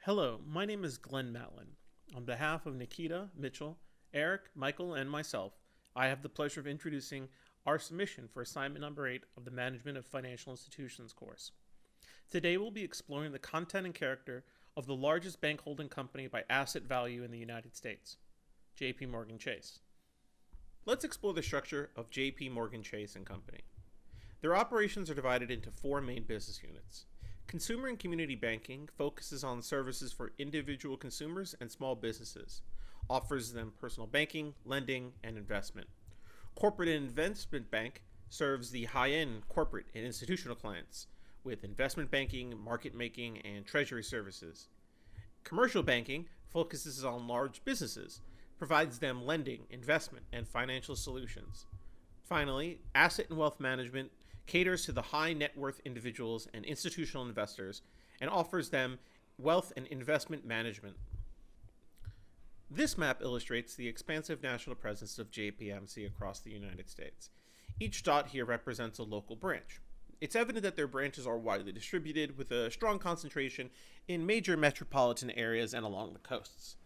Hello, my name is Glenn Matlin. On behalf of Nikita, Mitchell, Eric, Michael, and myself, I have the pleasure of introducing our submission for assignment number 8 of the Management of Financial Institutions course. Today we'll be exploring the content and character of the largest bank holding company by asset value in the United States, J.P. Morgan Chase. Let's explore the structure of J.P. Morgan Chase & Company. Their operations are divided into 4 main business units. Consumer and community banking focuses on services for individual consumers and small businesses, offers them personal banking, lending, and investment. Corporate and investment bank serves the high-end corporate and institutional clients with investment banking, market making, and treasury services. Commercial banking focuses on large businesses, provides them lending, investment, and financial solutions. Finally, asset and wealth management caters to the high net worth individuals and institutional investors and offers them wealth and investment management. This map illustrates the expansive national presence of JPMC across the United States. Each dot here represents a local branch. It's evident that their branches are widely distributed with a strong concentration in major metropolitan areas and along the coasts.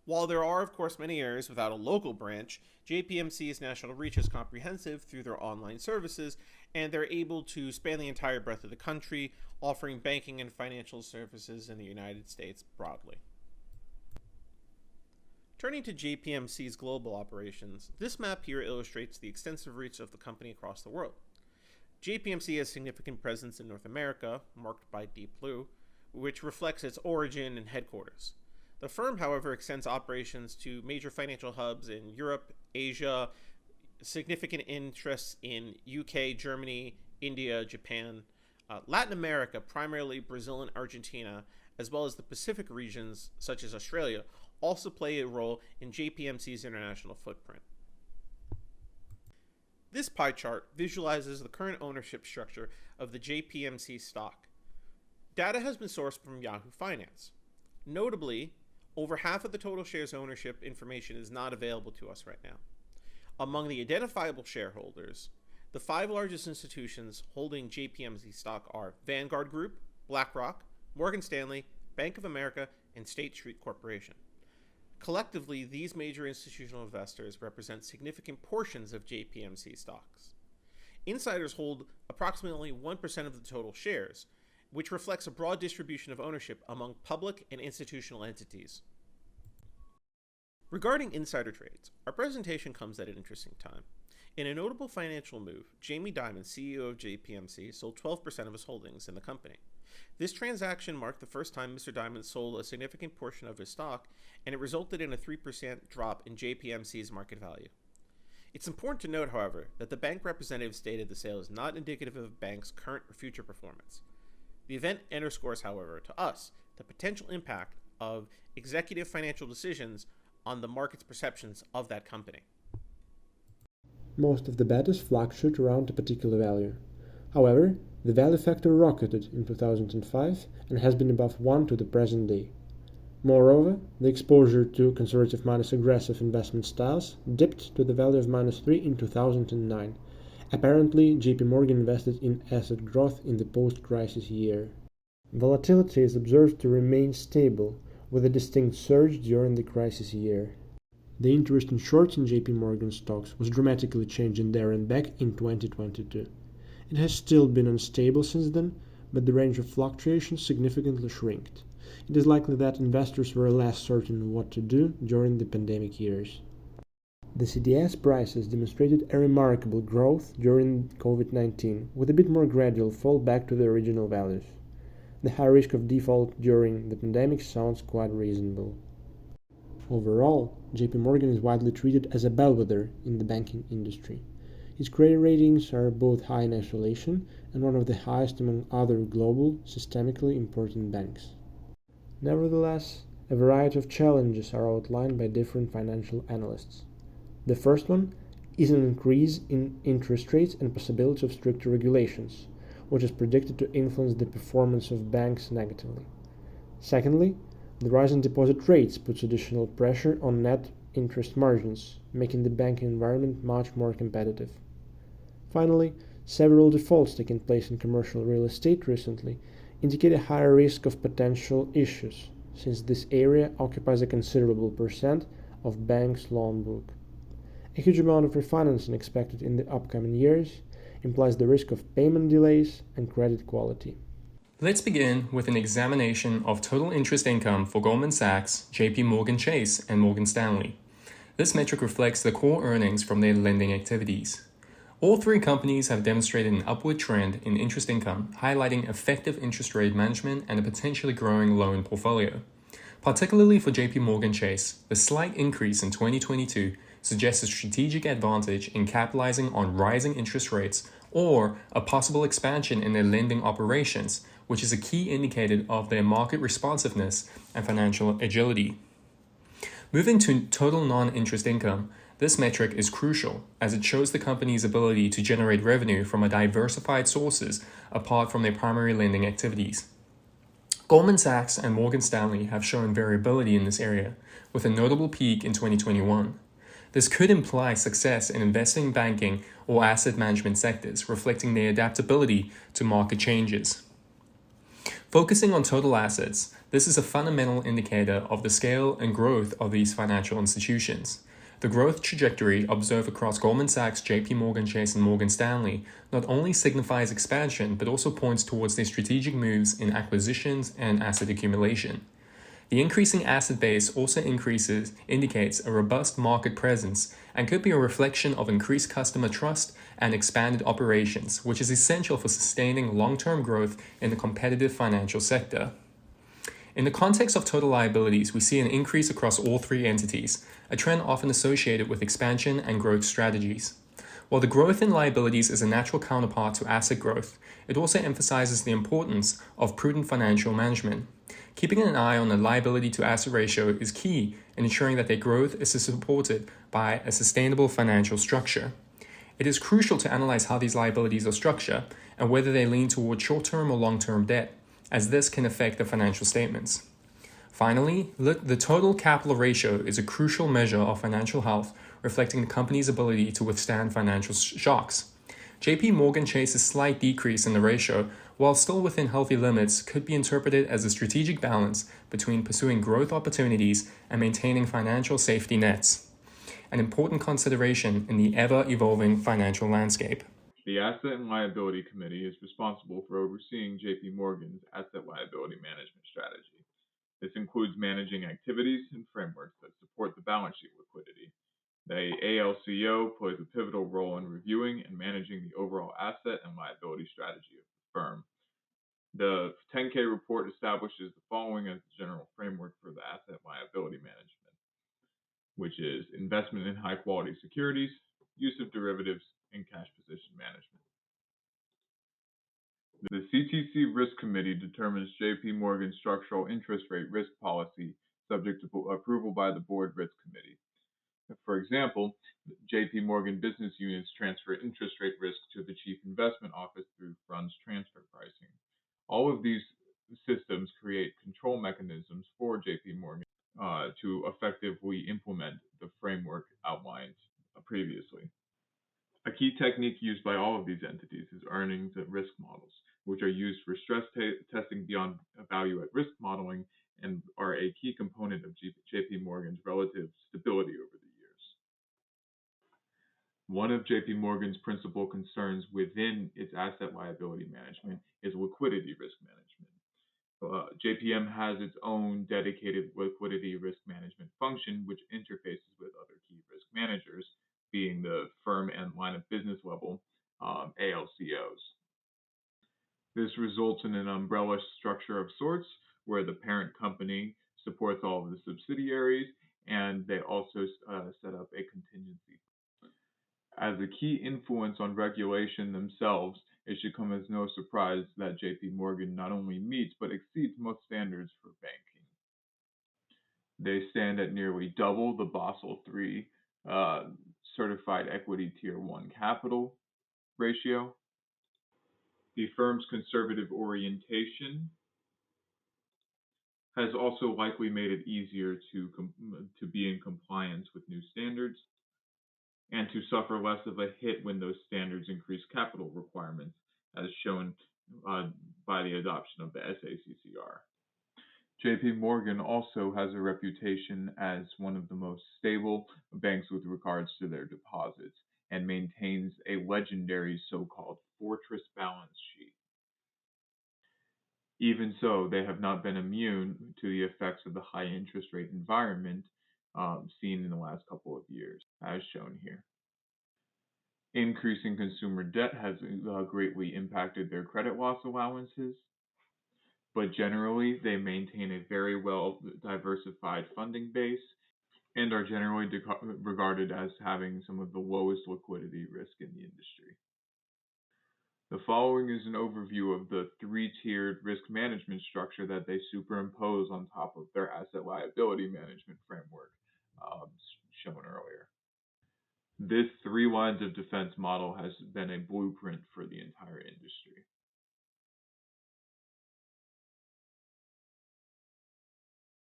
While there are, of course, many areas without a local branch, JPMC's national reach is comprehensive through their online services, and they're able to span the entire breadth of the country, offering banking and financial services in the United States broadly. Turning to JPMC's global operations, this map here illustrates the extensive reach of the company across the world. JPMC has significant presence in North America, marked by deep blue, which reflects its origin and headquarters. The firm, however, extends operations to major financial hubs in Europe, Asia, significant interests in UK, Germany, India, Japan, Latin America, primarily Brazil and Argentina, as well as the Pacific regions such as Australia, also play a role in JPMC's international footprint. This pie chart visualizes the current ownership structure of the JPMC stock. Data has been sourced from Yahoo Finance. Notably, over half of the total shares ownership information is not available to us right now. Among the identifiable shareholders, the 5 largest institutions holding JPMC stock are Vanguard Group, BlackRock, Morgan Stanley, Bank of America, and State Street Corporation. Collectively, these major institutional investors represent significant portions of JPMC stocks. Insiders hold approximately 1% of the total shares, which reflects a broad distribution of ownership among public and institutional entities. Regarding insider trades, our presentation comes at an interesting time. In a notable financial move, Jamie Dimon, CEO of JPMC, sold 12% of his holdings in the company. This transaction marked the first time Mr. Dimon sold a significant portion of his stock, and it resulted in a 3% drop in JPMC's market value. It's important to note, however, that the bank representative stated the sale is not indicative of the bank's current or future performance. The event underscores, however, to us, the potential impact of executive financial decisions on the market's perceptions of that company. Most of the betas fluctuate around a particular value. However, the value factor rocketed in 2005 and has been above 1 to the present day. Moreover, the exposure to conservative minus aggressive investment styles dipped to the value of -3 in 2009. Apparently, JP Morgan invested in asset growth in the post-crisis year. Volatility is observed to remain stable, with a distinct surge during the crisis year. The interest in shorts in JP Morgan stocks was dramatically changing there and back in 2022. It has still been unstable since then, but the range of fluctuations significantly shrinked. It is likely that investors were less certain what to do during the pandemic years. The CDS prices demonstrated a remarkable growth during COVID-19, with a bit more gradual fall back to the original values. The high risk of default during the pandemic sounds quite reasonable. Overall, JP Morgan is widely treated as a bellwether in the banking industry. Its credit ratings are both high in isolation and one of the highest among other global, systemically important banks. Nevertheless, a variety of challenges are outlined by different financial analysts. The first one is an increase in interest rates and possibility of stricter regulations, which is predicted to influence the performance of banks negatively. Secondly, the rise in deposit rates puts additional pressure on net interest margins, making the banking environment much more competitive. Finally, several defaults taking place in commercial real estate recently indicate a higher risk of potential issues, since this area occupies a considerable percent of banks' loan book. A huge amount of refinancing expected in the upcoming years implies the risk of payment delays and credit quality. Let's begin with an examination of total interest income for Goldman Sachs, JP Morgan Chase, and Morgan Stanley. This metric reflects the core earnings from their lending activities. All three companies have demonstrated an upward trend in interest income, highlighting effective interest rate management and a potentially growing loan portfolio. Particularly for JP Morgan Chase, the slight increase in 2022 suggests a strategic advantage in capitalizing on rising interest rates or a possible expansion in their lending operations, which is a key indicator of their market responsiveness and financial agility. Moving to total non-interest income, this metric is crucial as it shows the company's ability to generate revenue from a diversified sources apart from their primary lending activities. Goldman Sachs and Morgan Stanley have shown variability in this area, with a notable peak in 2021. This could imply success in investing banking or asset management sectors, reflecting their adaptability to market changes. Focusing on total assets, this is a fundamental indicator of the scale and growth of these financial institutions. The growth trajectory observed across Goldman Sachs, JP Morgan Chase, and Morgan Stanley not only signifies expansion, but also points towards their strategic moves in acquisitions and asset accumulation. The increasing asset base also indicates a robust market presence and could be a reflection of increased customer trust and expanded operations, which is essential for sustaining long-term growth in the competitive financial sector. In the context of total liabilities, we see an increase across all three entities, a trend often associated with expansion and growth strategies. While the growth in liabilities is a natural counterpart to asset growth, it also emphasizes the importance of prudent financial management. Keeping an eye on the liability to asset ratio is key in ensuring that their growth is supported by a sustainable financial structure. It is crucial to analyze how these liabilities are structured and whether they lean toward short-term or long-term debt, as this can affect the financial statements. Finally, the total capital ratio is a crucial measure of financial health, reflecting the company's ability to withstand financial shocks. JP Morgan Chase's slight decrease in the ratio, while still within healthy limits, could be interpreted as a strategic balance between pursuing growth opportunities and maintaining financial safety nets, an important consideration in the ever-evolving financial landscape. The Asset and Liability Committee is responsible for overseeing JP Morgan's asset liability management strategy. This includes managing activities and frameworks that support the balance sheet liquidity. The ALCO plays a pivotal role in reviewing and managing the overall asset and liability strategy of the firm. The 10K report establishes the following as the general framework for the asset liability management, which is investment in high-quality securities, use of derivatives, and cash position management. The CTC Risk Committee determines JP Morgan's structural interest rate risk policy subject to approval by the Board Risk Committee. For example, JP Morgan business units transfer interest rate risk to the Chief Investment Office through funds transfer pricing. All of these systems create control mechanisms for JP Morgan to effectively implement the framework outlined previously. A key technique used by all of these entities is earnings at risk models, which are used for stress testing beyond value at risk modeling and are a key component of JP Morgan's relative stability over the years. One of JP Morgan's principal concerns within its asset liability management is liquidity risk management. JPM has its own dedicated liquidity risk management function, which interfaces with other key risk managers, being the firm and line of business level ALCOs. This results in an umbrella structure of sorts where the parent company supports all of the subsidiaries, and they also set up a contingency. As a key influence on regulation themselves, it should come as no surprise that JP Morgan not only meets but exceeds most standards for banking. They stand at nearly double the Basel III certified equity tier 1 capital ratio. The firm's conservative orientation has also likely made it easier to be in compliance with new standards and to suffer less of a hit when those standards increase capital requirements, as shown by the adoption of the SACCR. JP Morgan also has a reputation as one of the most stable banks with regards to their deposits and maintains a legendary so-called fortress balance sheet. Even so, they have not been immune to the effects of the high interest rate environment seen in the last couple of years, as shown here. Increasing consumer debt has greatly impacted their credit loss allowances, but generally they maintain a very well diversified funding base and are generally regarded as having some of the lowest liquidity risk in the industry. The following is an overview of the three-tiered risk management structure that they superimpose on top of their asset liability management framework shown earlier. This three lines of defense model has been a blueprint for the entire industry.